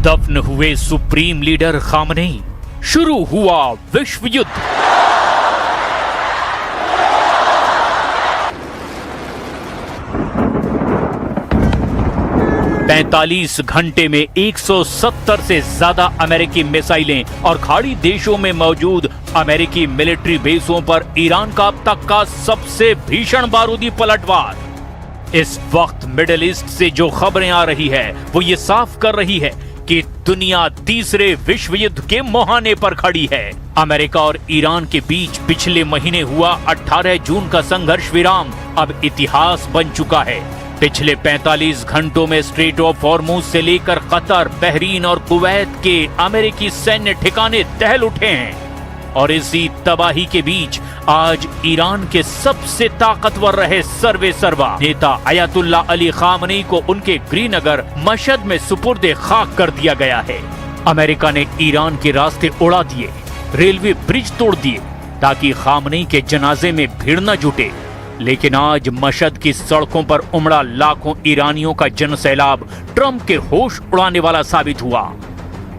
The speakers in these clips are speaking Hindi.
दफन हुए सुप्रीम लीडर खामनेई, शुरू हुआ विश्व युद्ध। पैंतालीस घंटे में 170 से ज्यादा अमेरिकी मिसाइलें और खाड़ी देशों में मौजूद अमेरिकी मिलिट्री बेसों पर ईरान का अब तक का सबसे भीषण बारूदी पलटवार। इस वक्त मिडिल ईस्ट से जो खबरें आ रही है वो ये साफ कर रही है कि दुनिया तीसरे विश्व युद्ध के मुहाने पर खड़ी है। अमेरिका और ईरान के बीच पिछले महीने हुआ 18 जून का संघर्ष विराम अब इतिहास बन चुका है। पिछले 45 घंटों में स्ट्रेट ऑफ हॉर्मुज से लेकर कतर, बहरीन और कुवैत के अमेरिकी सैन्य ठिकाने दहल उठे हैं और इसी तबाही के बीच आज ईरान के सबसे ताकतवर रहे सर्वे सर्वा नेता अयातुल्ला अली खामनेई को उनके गृहनगर मशहद में सुपुर्दे खाक कर दिया गया है। अमेरिका ने ईरान के रास्ते उड़ा दिए, रेलवे ब्रिज तोड़ दिए ताकि खामनेई के जनाजे में भीड़ न जुटे। लेकिन आज मशहद की सड़कों पर उमड़ा लाखों ईरानियों का जनसैलाब ट्रंप के होश उड़ाने वाला साबित हुआ।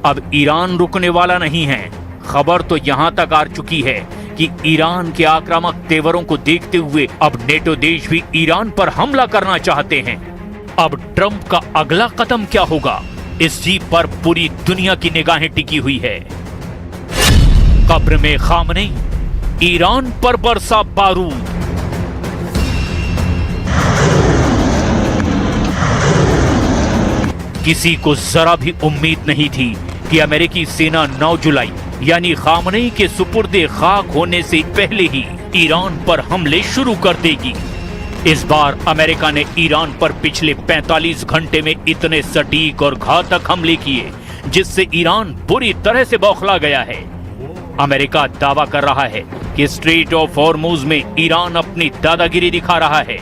अब ईरान रुकने वाला नहीं है। खबर तो यहां तक आ चुकी है कि ईरान के आक्रामक तेवरों को देखते हुए अब नेटो देश भी ईरान पर हमला करना चाहते हैं। अब ट्रंप का अगला कदम क्या होगा, इसी पर पूरी दुनिया की निगाहें टिकी हुई है। कब्र में खामनेई, ईरान पर बरसा बारूद। किसी को जरा भी उम्मीद नहीं थी कि अमेरिकी सेना 9 जुलाई यानी खामनेई के सुपुर्दे खाक होने से पहले ही ईरान पर हमले शुरू कर देगी। इस बार अमेरिका ने ईरान पर पिछले 45 घंटे में इतने सटीक और घातक हमले किए जिससे ईरान बुरी तरह से बौखला गया है। अमेरिका दावा कर रहा है कि स्ट्रेट ऑफ हॉर्मुज में ईरान अपनी दादागिरी दिखा रहा है।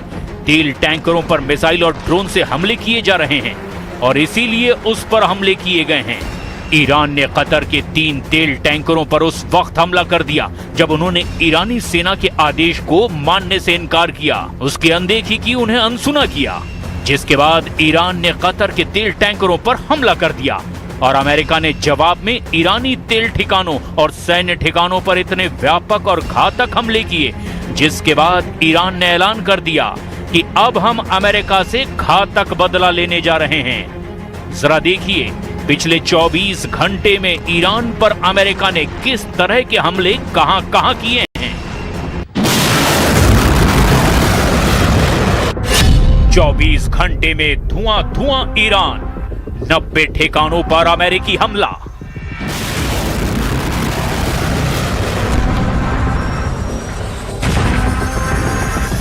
तेल टैंकरों पर मिसाइल और ड्रोन से हमले किए जा रहे हैं और इसीलिए उस पर हमले किए गए हैं। ईरान ने कतर के 3 तेल टैंकरों पर उस वक्त हमला कर दिया जब उन्होंने ईरानी सेना के आदेश को मानने से इनकार किया, उसकी अनदेखी की, उन्हें अनसुना किया। जिसके बाद ईरान ने कतर के तेल टैंकरों पर हमला कर दिया और अमेरिका ने जवाब में ईरानी तेल ठिकानों और सैन्य ठिकानों पर इतने व्यापक और घातक हमले किए जिसके बाद ईरान ने ऐलान कर दिया कि अब हम अमेरिका से घातक बदला लेने जा रहे हैं। जरा देखिए पिछले 24 घंटे में ईरान पर अमेरिका ने किस तरह के हमले कहां किए हैं। 24 घंटे में धुआं ईरान, 90 ठिकानों पर अमेरिकी हमला।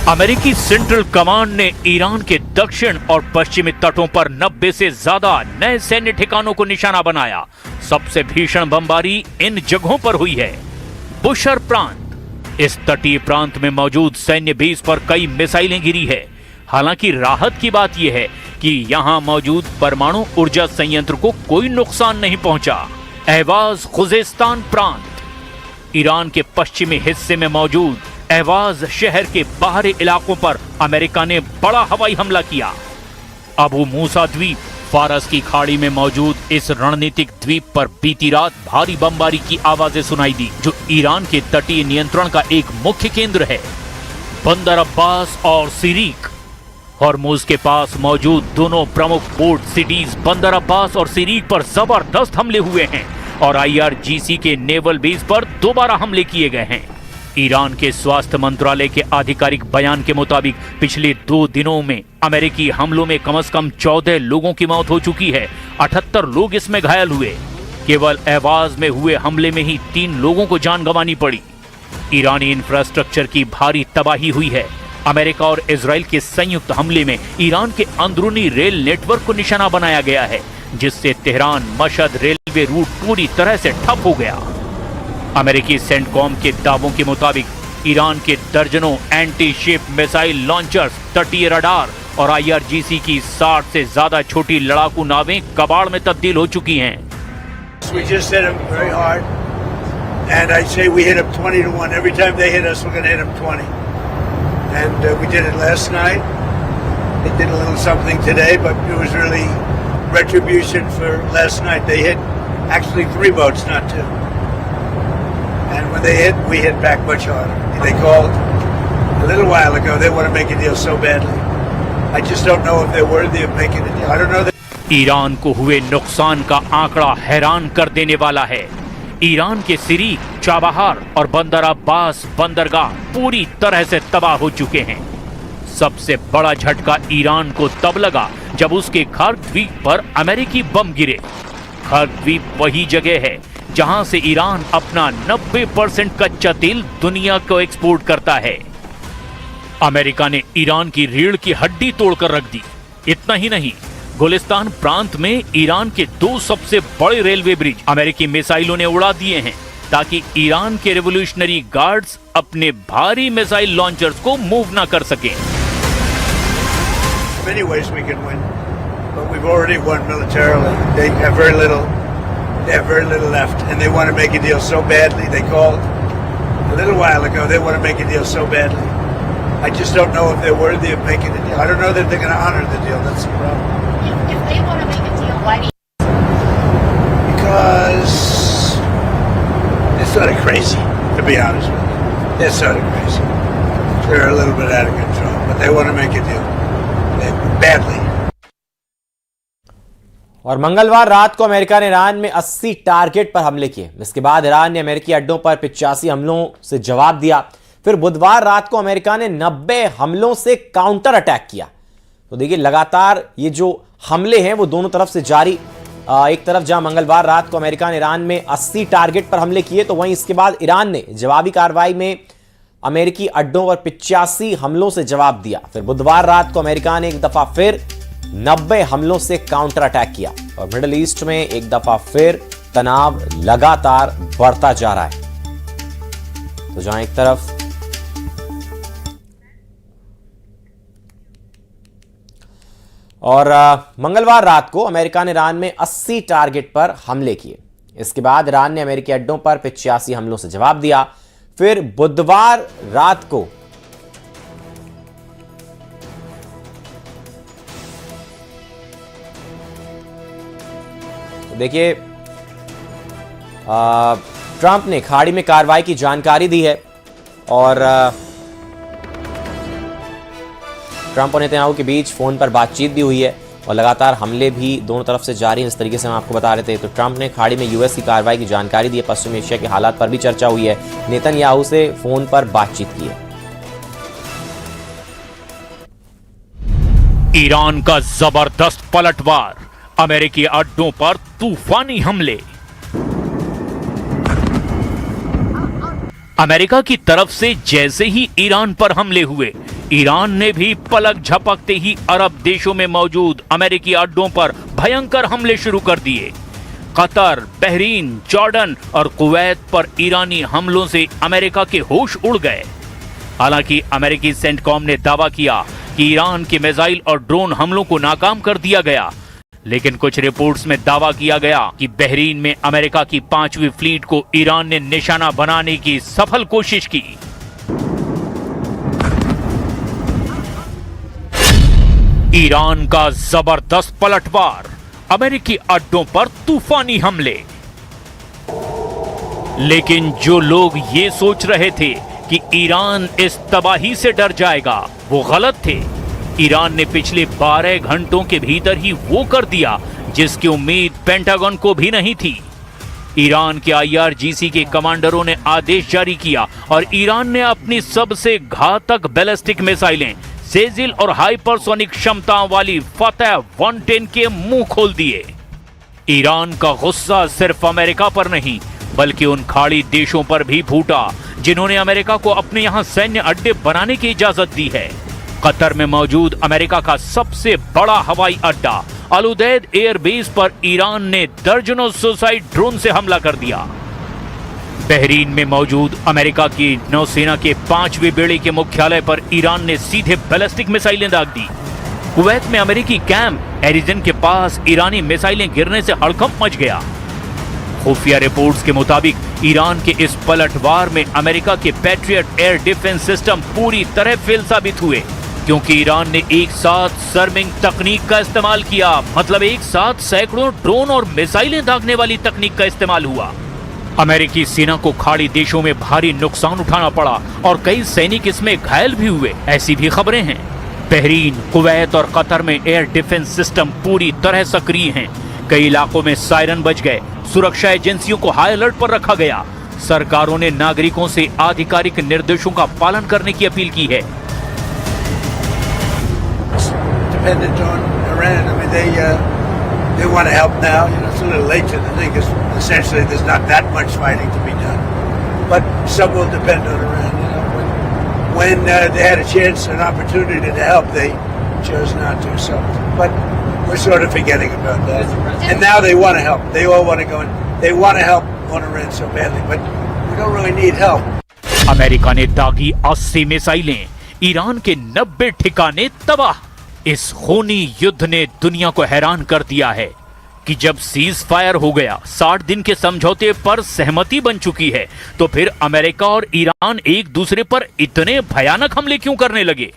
अमेरिकी सेंट्रल कमांड ने ईरान के दक्षिण और पश्चिमी तटों पर 90 से ज्यादा नए सैन्य ठिकानों को निशाना बनाया। सबसे भीषण बमबारी इन जगहों पर हुई है। बुशर प्रांत, इस तटीय प्रांत में मौजूद सैन्य बेस पर कई मिसाइलें गिरी है। हालांकि राहत की बात यह है कि यहां मौजूद परमाणु ऊर्जा संयंत्र को कोई नुकसान नहीं पहुंचा। अहवाज खुजेस्तान प्रांत, ईरान के पश्चिमी हिस्से में मौजूद अहवाज शहर के बाहरी इलाकों पर अमेरिका ने बड़ा हवाई हमला किया। अबू मूसा द्वीप, फारस की खाड़ी में मौजूद इस रणनीतिक द्वीप पर बीती रात भारी बमबारी की आवाजें सुनाई दी जो ईरान के तटीय नियंत्रण का एक मुख्य केंद्र है। बंदर अब्बास और सिरीक, हॉर्मुज के पास मौजूद दोनों प्रमुख पोर्ट सिटीज बंदर अब्बास और सिरीक पर जबरदस्त हमले हुए हैं और IRGC के नेवल बेस पर दोबारा हमले किए गए हैं। ईरान के स्वास्थ्य मंत्रालय के आधिकारिक बयान के मुताबिक पिछले 2 दिनों में अमेरिकी हमलों में कम से कम 14 लोगों की मौत हो चुकी है। 78 लोग इसमें घायल हुए। केवल अहवाज में हुए हमले में ही 3 लोगों को जान गंवानी पड़ी। ईरानी इंफ्रास्ट्रक्चर की भारी तबाही हुई है। अमेरिका और इजराइल के संयुक्त हमले में ईरान के अंदरूनी रेल नेटवर्क को निशाना बनाया गया है जिससे तेहरान मशहद रेलवे रूट पूरी तरह से ठप हो गया। अमेरिकी सेंटकॉम के दावों के मुताबिक ईरान के दर्जनों एंटी शिप मिसाइल लॉन्चर्स, तटीय रडार और IRGC की 60 से ज्यादा छोटी लड़ाकू नावें कबाड़ में तब्दील हो चुकी हैं। We just hit them very hard, and I'd say we hit them 20 to 1. Every time they hit us, we're going to hit them 20. And we did it last night. It did a little something today, but it was really retribution for last night. They hit actually 3 boats, not 2. And when they hit, we hit back much harder. They called a little while ago. They want to make a deal so badly. I just don't know if they're worthy of making a deal. I don't know that. Iran को हुए नुकसान का आंकड़ा हैरान कर देने वाला है। ईरान के सिरीक, चाबहार और बंदर अब्बास बंदरगाह पूरी तरह से तबाह हो चुके हैं। सबसे बड़ा झटका ईरान को तब लगा जब उसके खार्क द्वीप पर अमेरिकी बम गिरे। खार्क द्वीप वही जगह है जहां से ईरान अपना 90% कच्चा तेल दुनिया को एक्सपोर्ट करता है। अमेरिका ने ईरान की रीढ़ की हड्डी तोड़कर रख दी। इतना ही नहीं, गुलिस्तान प्रांत में ईरान के 2 सबसे बड़े रेलवे ब्रिज अमेरिकी मिसाइलों ने उड़ा दिए हैं ताकि ईरान के रेवोल्यूशनरी गार्ड्स अपने भारी मिसाइल लॉन्चर्स को मूव ना कर सकें। Many ways we can win, but we've already won militarily. They have very little left, and they want to make a deal so badly. They called a little while ago. They want to make a deal so badly. I just don't know if they're worthy of making a deal. I don't know that they're going to honor the deal. That's the problem. If they want to make a deal, why do you? Because they're sort of crazy, to be honest with you. They're sort of crazy. They're a little bit out of control, but they want to make a deal. Badly. और मंगलवार रात को अमेरिका ने ईरान में 80 टारगेट पर हमले किए। इसके बाद ईरान ने अमेरिकी अड्डों पर 85 हमलों से जवाब दिया। फिर बुधवार रात को अमेरिका ने 90 हमलों से काउंटर अटैक किया। तो देखिए, लगातार ये जो हमले हैं वो दोनों तरफ से जारी। एक तरफ जहां मंगलवार रात को अमेरिका ने ईरान में 80 टारगेट पर हमले किए, तो वहीं इसके बाद ईरान ने जवाबी कार्रवाई में अमेरिकी अड्डों पर 85 हमलों से जवाब दिया। फिर बुधवार रात को अमेरिका ने एक दफा फिर 90 हमलों से काउंटर अटैक किया। और मिडिल ईस्ट में एक दफा फिर तनाव लगातार बढ़ता जा रहा है। तो जहां एक तरफ और मंगलवार रात को अमेरिका ने ईरान में 80 टारगेट पर हमले किए। इसके बाद ईरान ने अमेरिकी अड्डों पर 85 हमलों से जवाब दिया। फिर बुधवार रात को तो देखिए, ट्रंप ने खाड़ी में कार्रवाई की जानकारी दी है और ट्रंप और नेतन्याहू के बीच फोन पर बातचीत भी हुई है और लगातार हमले भी दोनों तरफ से जारी हैं। इस तरीके से हम आपको बता रहे थे। तो ट्रंप ने खाड़ी में यूएस की कार्रवाई की जानकारी दी है। पश्चिमी एशिया के हालात पर भी चर्चा हुई है। नेतन्याहू से फोन पर बातचीत की है। ईरान का जबरदस्त पलटवार, अमेरिकी अड्डों पर तूफानी हमले। अमेरिका की तरफ से जैसे ही ईरान पर हमले हुए, ईरान ने भी पलक झपकते ही अरब देशों में मौजूद अमेरिकी अड्डों पर भयंकर हमले शुरू कर दिए। कतर, बहरीन, जॉर्डन और कुवैत पर ईरानी हमलों से अमेरिका के होश उड़ गए। हालांकि अमेरिकी सेंटकॉम ने दावा किया कि ईरान के मिसाइल और ड्रोन हमलों को नाकाम कर दिया गया, लेकिन कुछ रिपोर्ट्स में दावा किया गया कि बहरीन में अमेरिका की 5वीं फ्लीट को ईरान ने निशाना बनाने की सफल कोशिश की। ईरान का जबरदस्त पलटवार, अमेरिकी अड्डों पर तूफानी हमले। लेकिन जो लोग ये सोच रहे थे कि ईरान इस तबाही से डर जाएगा, वो गलत थे। ईरान ने पिछले 12 घंटों के भीतर ही वो कर दिया जिसकी उम्मीद पेंटागन को भी नहीं थी। ईरान के IRGC के कमांडरों ने आदेश जारी किया और ईरान ने अपनी सबसे घातक बैलिस्टिक मिसाइलें सेजिल और हाइपरसोनिक क्षमताओं वाली फतह 110 के मुंह खोल दिए। ईरान का गुस्सा सिर्फ अमेरिका पर नहीं बल्कि उन खाड़ी देशों पर भी फूटा जिन्होंने अमेरिका को अपने यहां सैन्य अड्डे बनाने की इजाजत दी है। कतर में मौजूद अमेरिका का सबसे बड़ा हवाई अड्डा अल उदैद एयरबेस पर ईरान ने दर्जनों सुसाइड ड्रोन से हमला कर दिया। बहरीन में मौजूद अमेरिका की नौसेना के 5वें बेड़े के मुख्यालय पर ईरान ने सीधे बैलिस्टिक मिसाइलें दाग दी। कुवैत में अमेरिकी कैंप एरिजन के पास ईरानी मिसाइलें गिरने से हड़कंप मच गया। खुफिया रिपोर्ट्स के मुताबिक ईरान के इस पलटवार में अमेरिका के पैट्रियट एयर डिफेंस सिस्टम पूरी तरह फेल साबित हुए। क्योंकि ईरान ने एक साथ सर्मिंग तकनीक का इस्तेमाल किया, मतलब एक साथ सैकड़ों ड्रोन और मिसाइलें दागने वाली तकनीक का इस्तेमाल हुआ। अमेरिकी सेना को खाड़ी देशों में भारी नुकसान उठाना पड़ा और कई सैनिक इसमें घायल भी हुए, ऐसी भी खबरें हैं। बहरीन, कुवैत और कतर में एयर डिफेंस सिस्टम पूरी तरह सक्रिय हैं। कई इलाकों में सायरन बज गए, सुरक्षा एजेंसियों को हाई अलर्ट पर रखा गया। सरकारों ने नागरिकों से आधिकारिक निर्देशों का पालन करने की अपील की है। Dependent on Iran. I mean, they want to help now. You know, it's a little late to the thing because essentially there's not that much fighting to be done. But some will depend on Iran. You know, when they had a chance, an opportunity to help, they chose not to. So, but we're sort of forgetting about that. And now they want to help. They all want to go in. They want to help on Iran so badly, but we don't really need help. America ने दागी 80 मिसाइलें, ईरान के 90 ठिकाने तबाह। इस खूनी युद्ध ने दुनिया को हैरान कर दिया है कि जब सीज फायर हो गया, 60 दिन के समझौते पर सहमति बन चुकी है, तो फिर अमेरिका और ईरान एक दूसरे पर इतने भयानक हमले क्यों करने लगे?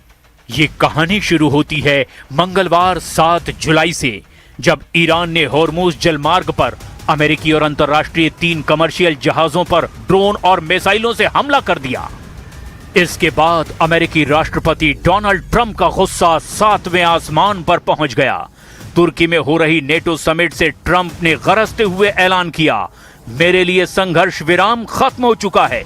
ये कहानी शुरू होती है मंगलवार 7 जुलाई से, जब ईरान ने होर्मुज जलमार्ग पर अमेरिकी और अंतर्राष्ट्रीय 3 कमर्शियल जहाजों पर ड्रोन और मिसाइलों से हमला कर दिया। इसके बाद अमेरिकी राष्ट्रपति डोनाल्ड ट्रंप का गुस्सा 7वें आसमान पर पहुंच गया। तुर्की में हो रही नेटो समिट से ट्रंप ने गरजते हुए ऐलान किया, मेरे लिए संघर्ष विराम खत्म हो चुका है,